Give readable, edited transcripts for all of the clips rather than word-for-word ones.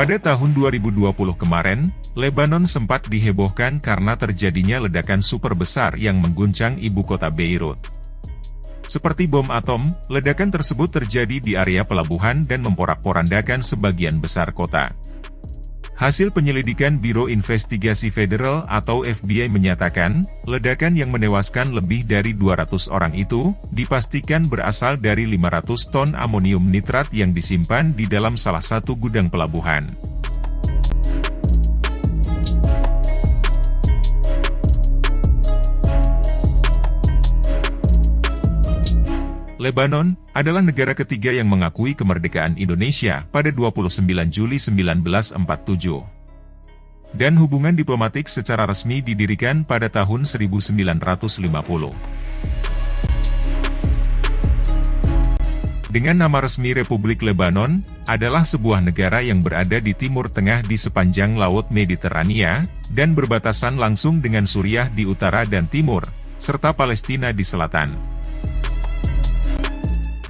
Pada tahun 2020 kemarin, Lebanon sempat dihebohkan karena terjadinya ledakan super besar yang mengguncang ibu kota Beirut. Seperti bom atom, ledakan tersebut terjadi di area pelabuhan dan memporak-porandakan sebagian besar kota. Hasil penyelidikan Biro Investigasi Federal atau FBI menyatakan, ledakan yang menewaskan lebih dari 200 orang itu, dipastikan berasal dari 500 ton amonium nitrat yang disimpan di dalam salah satu gudang pelabuhan. Lebanon adalah negara ketiga yang mengakui kemerdekaan Indonesia pada 29 Juli 1947. Dan hubungan diplomatik secara resmi didirikan pada tahun 1950. Dengan nama resmi Republik Lebanon, adalah sebuah negara yang berada di Timur Tengah di sepanjang Laut Mediterania, dan berbatasan langsung dengan Suriah di utara dan timur, serta Palestina di selatan.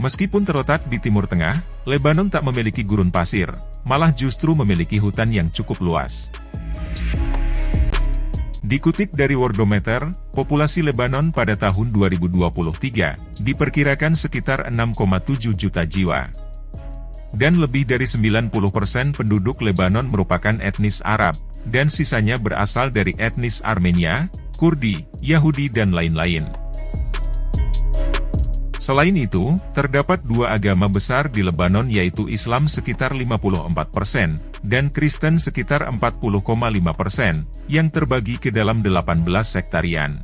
Meskipun terletak di Timur Tengah, Lebanon tak memiliki gurun pasir, malah justru memiliki hutan yang cukup luas. Dikutip dari Worldometer, populasi Lebanon pada tahun 2023 diperkirakan sekitar 6,7 juta jiwa. Dan lebih dari 90% penduduk Lebanon merupakan etnis Arab, dan sisanya berasal dari etnis Armenia, Kurdi, Yahudi dan lain-lain. Selain itu, terdapat dua agama besar di Lebanon yaitu Islam sekitar 54%, dan Kristen sekitar 40,5%, yang terbagi ke dalam 18 sektarian.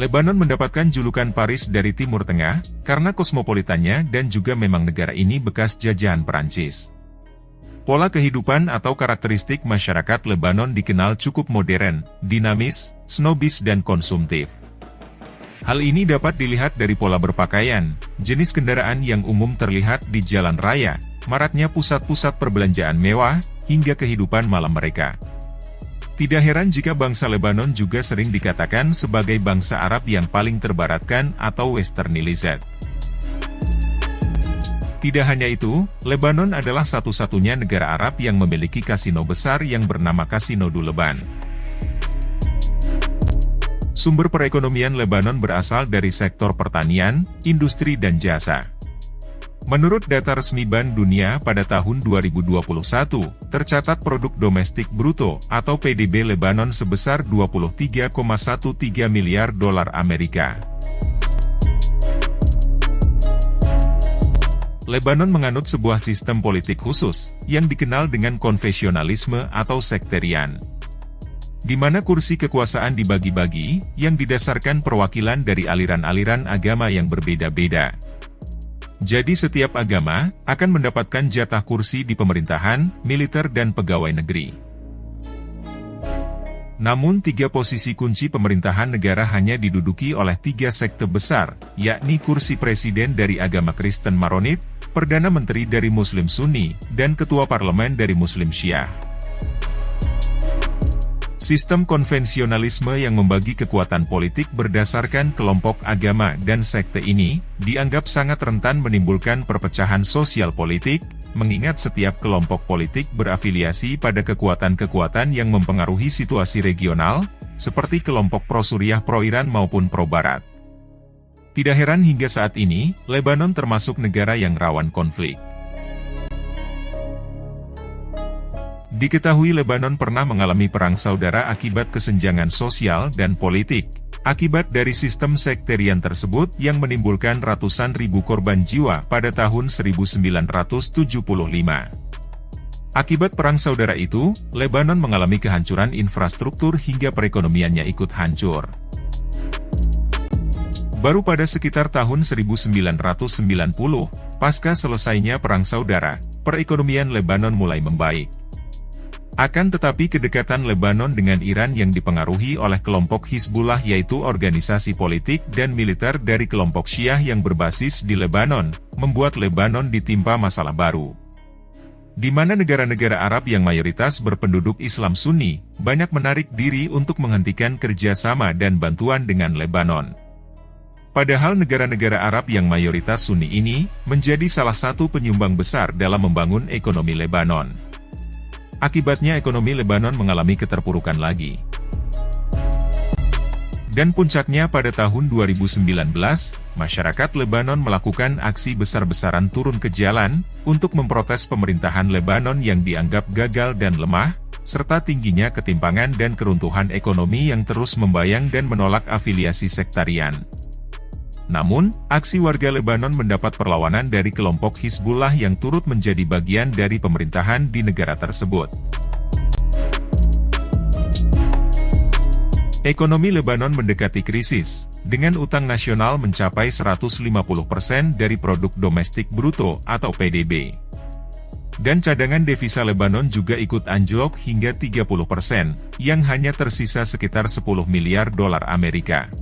Lebanon mendapatkan julukan Paris dari Timur Tengah, karena kosmopolitannya dan juga memang negara ini bekas jajahan Perancis. Pola kehidupan atau karakteristik masyarakat Lebanon dikenal cukup modern, dinamis, snobis dan konsumtif. Hal ini dapat dilihat dari pola berpakaian, jenis kendaraan yang umum terlihat di jalan raya, maraknya pusat-pusat perbelanjaan mewah, hingga kehidupan malam mereka. Tidak heran jika bangsa Lebanon juga sering dikatakan sebagai bangsa Arab yang paling terbaratkan atau westernized. Tidak hanya itu, Lebanon adalah satu-satunya negara Arab yang memiliki kasino besar yang bernama Kasino Du Leban. Sumber perekonomian Lebanon berasal dari sektor pertanian, industri dan jasa. Menurut data resmi Bank Dunia pada tahun 2021, tercatat produk domestik bruto atau PDB Lebanon sebesar 23,13 miliar dolar Amerika. Lebanon menganut sebuah sistem politik khusus, yang dikenal dengan konfesionalisme atau sektarian, di mana kursi kekuasaan dibagi-bagi, yang didasarkan perwakilan dari aliran-aliran agama yang berbeda-beda. Jadi setiap agama, akan mendapatkan jatah kursi di pemerintahan, militer dan pegawai negeri. Namun 3 posisi kunci pemerintahan negara hanya diduduki oleh 3 sekte besar, yakni kursi presiden dari agama Kristen Maronit, Perdana Menteri dari Muslim Sunni, dan Ketua Parlemen dari Muslim Syiah. Sistem konvensionalisme yang membagi kekuatan politik berdasarkan kelompok agama dan sekte ini, dianggap sangat rentan menimbulkan perpecahan sosial politik, mengingat setiap kelompok politik berafiliasi pada kekuatan-kekuatan yang mempengaruhi situasi regional, seperti kelompok pro-Suriah pro-Iran maupun pro-Barat. Tidak heran hingga saat ini, Lebanon termasuk negara yang rawan konflik. Diketahui Lebanon pernah mengalami perang saudara akibat kesenjangan sosial dan politik, akibat dari sistem sektarian tersebut yang menimbulkan ratusan ribu korban jiwa pada tahun 1975. Akibat perang saudara itu, Lebanon mengalami kehancuran infrastruktur hingga perekonomiannya ikut hancur. Baru pada sekitar tahun 1990, pasca selesainya perang saudara, perekonomian Lebanon mulai membaik. Akan tetapi kedekatan Lebanon dengan Iran yang dipengaruhi oleh kelompok Hizbullah yaitu organisasi politik dan militer dari kelompok Syiah yang berbasis di Lebanon, membuat Lebanon ditimpa masalah baru. Di mana negara-negara Arab yang mayoritas berpenduduk Islam Sunni, banyak menarik diri untuk menghentikan kerjasama dan bantuan dengan Lebanon. Padahal negara-negara Arab yang mayoritas Sunni ini menjadi salah satu penyumbang besar dalam membangun ekonomi Lebanon. Akibatnya ekonomi Lebanon mengalami keterpurukan lagi. Dan puncaknya pada tahun 2019, masyarakat Lebanon melakukan aksi besar-besaran turun ke jalan untuk memprotes pemerintahan Lebanon yang dianggap gagal dan lemah, serta tingginya ketimpangan dan keruntuhan ekonomi yang terus membayang dan menolak afiliasi sektarian. Namun, aksi warga Lebanon mendapat perlawanan dari kelompok Hizbullah yang turut menjadi bagian dari pemerintahan di negara tersebut. Ekonomi Lebanon mendekati krisis, dengan utang nasional mencapai 150% dari produk domestik bruto atau PDB. Dan cadangan devisa Lebanon juga ikut anjlok hingga 30%, yang hanya tersisa sekitar 10 miliar dolar Amerika.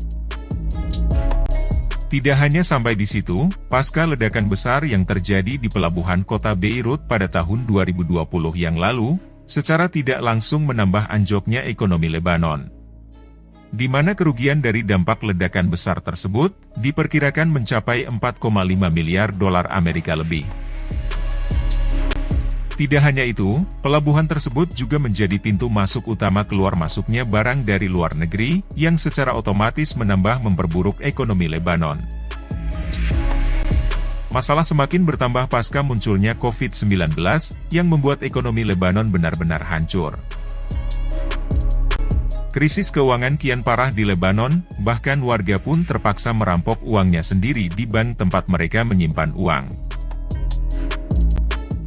Tidak hanya sampai di situ, pasca ledakan besar yang terjadi di pelabuhan kota Beirut pada tahun 2020 yang lalu, secara tidak langsung menambah anjloknya ekonomi Lebanon. Di mana kerugian dari dampak ledakan besar tersebut, diperkirakan mencapai 4,5 miliar dolar Amerika lebih. Tidak hanya itu, pelabuhan tersebut juga menjadi pintu masuk utama keluar masuknya barang dari luar negeri, yang secara otomatis memperburuk ekonomi Lebanon. Masalah semakin bertambah pasca munculnya COVID-19, yang membuat ekonomi Lebanon benar-benar hancur. Krisis keuangan kian parah di Lebanon, bahkan warga pun terpaksa merampok uangnya sendiri di bank tempat mereka menyimpan uang.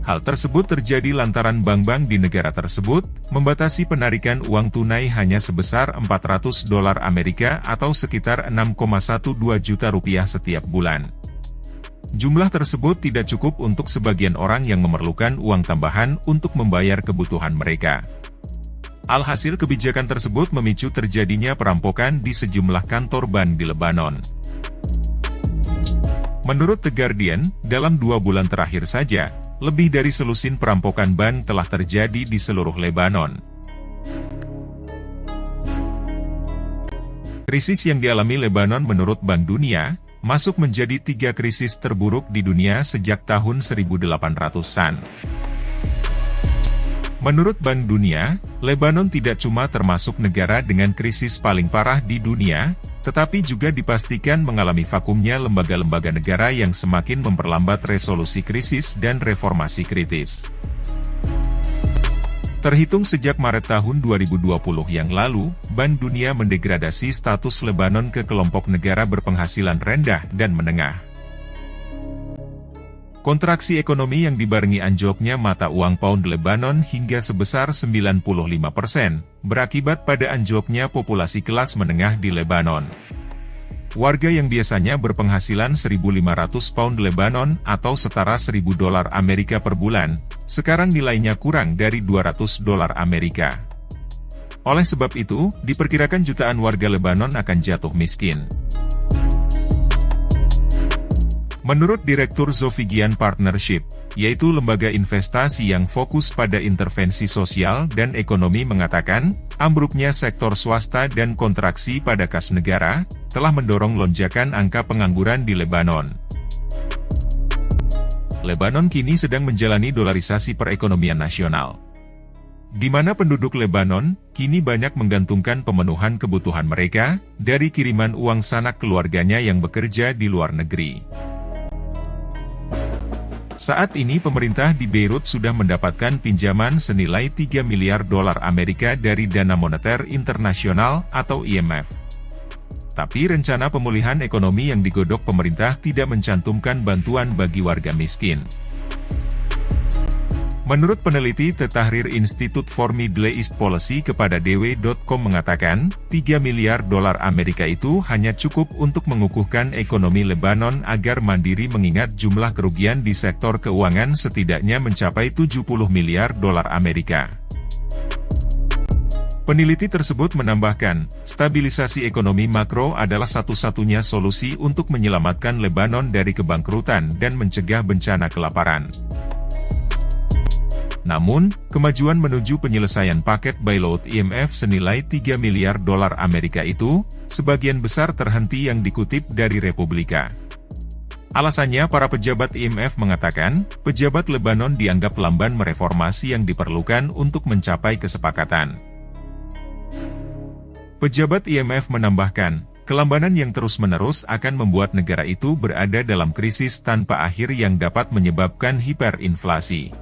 Hal tersebut terjadi lantaran bank-bank di negara tersebut membatasi penarikan uang tunai hanya sebesar 400 dolar Amerika atau sekitar 6,12 juta rupiah setiap bulan. Jumlah tersebut tidak cukup untuk sebagian orang yang memerlukan uang tambahan untuk membayar kebutuhan mereka. Alhasil kebijakan tersebut memicu terjadinya perampokan di sejumlah kantor bank di Lebanon. Menurut The Guardian, dalam 2 bulan terakhir saja, lebih dari selusin perampokan bank telah terjadi di seluruh Lebanon. Krisis yang dialami Lebanon menurut Bank Dunia, masuk menjadi 3 krisis terburuk di dunia sejak tahun 1800-an. Menurut Bank Dunia, Lebanon tidak cuma termasuk negara dengan krisis paling parah di dunia, tetapi juga dipastikan mengalami vakumnya lembaga-lembaga negara yang semakin memperlambat resolusi krisis dan reformasi kritis. Terhitung sejak Maret tahun 2020 yang lalu, Bank Dunia mendegradasi status Lebanon ke kelompok negara berpenghasilan rendah dan menengah. Kontraksi ekonomi yang dibarengi anjloknya mata uang pound Lebanon hingga sebesar 95%, berakibat pada anjloknya populasi kelas menengah di Lebanon. Warga yang biasanya berpenghasilan 1.500 pound Lebanon atau setara 1.000 dolar Amerika per bulan, sekarang nilainya kurang dari 200 dolar Amerika. Oleh sebab itu, diperkirakan jutaan warga Lebanon akan jatuh miskin. Menurut Direktur Zovigian Partnership, yaitu lembaga investasi yang fokus pada intervensi sosial dan ekonomi mengatakan, ambruknya sektor swasta dan kontraksi pada kas negara, telah mendorong lonjakan angka pengangguran di Lebanon. Lebanon kini sedang menjalani dolarisasi perekonomian nasional, di mana penduduk Lebanon kini banyak menggantungkan pemenuhan kebutuhan mereka dari kiriman uang sanak keluarganya yang bekerja di luar negeri. Saat ini pemerintah di Beirut sudah mendapatkan pinjaman senilai 3 miliar dolar Amerika dari Dana Moneter Internasional atau IMF. Tapi rencana pemulihan ekonomi yang digodok pemerintah tidak mencantumkan bantuan bagi warga miskin. Menurut peneliti The Tahrir Institute for Middle East Policy kepada dw.com mengatakan, 3 miliar dolar Amerika itu hanya cukup untuk mengukuhkan ekonomi Lebanon agar mandiri mengingat jumlah kerugian di sektor keuangan setidaknya mencapai 70 miliar dolar Amerika. Peneliti tersebut menambahkan, stabilisasi ekonomi makro adalah satu-satunya solusi untuk menyelamatkan Lebanon dari kebangkrutan dan mencegah bencana kelaparan. Namun, kemajuan menuju penyelesaian paket bailout IMF senilai 3 miliar dolar Amerika itu, sebagian besar terhenti yang dikutip dari Republika. Alasannya para pejabat IMF mengatakan, pejabat Lebanon dianggap lamban mereformasi yang diperlukan untuk mencapai kesepakatan. Pejabat IMF menambahkan, kelambanan yang terus-menerus akan membuat negara itu berada dalam krisis tanpa akhir yang dapat menyebabkan hiperinflasi.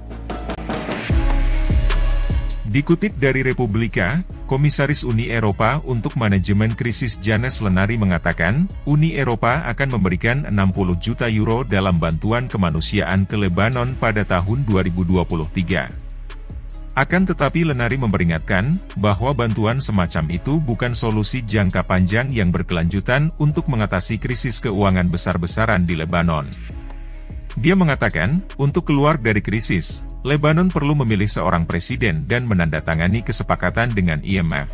Dikutip dari Republika, Komisaris Uni Eropa untuk Manajemen Krisis Janez Lenari mengatakan, Uni Eropa akan memberikan 60 juta euro dalam bantuan kemanusiaan ke Lebanon pada tahun 2023. Akan tetapi Lenari memperingatkan, bahwa bantuan semacam itu bukan solusi jangka panjang yang berkelanjutan untuk mengatasi krisis keuangan besar-besaran di Lebanon. Dia mengatakan, untuk keluar dari krisis, Lebanon perlu memilih seorang presiden dan menandatangani kesepakatan dengan IMF.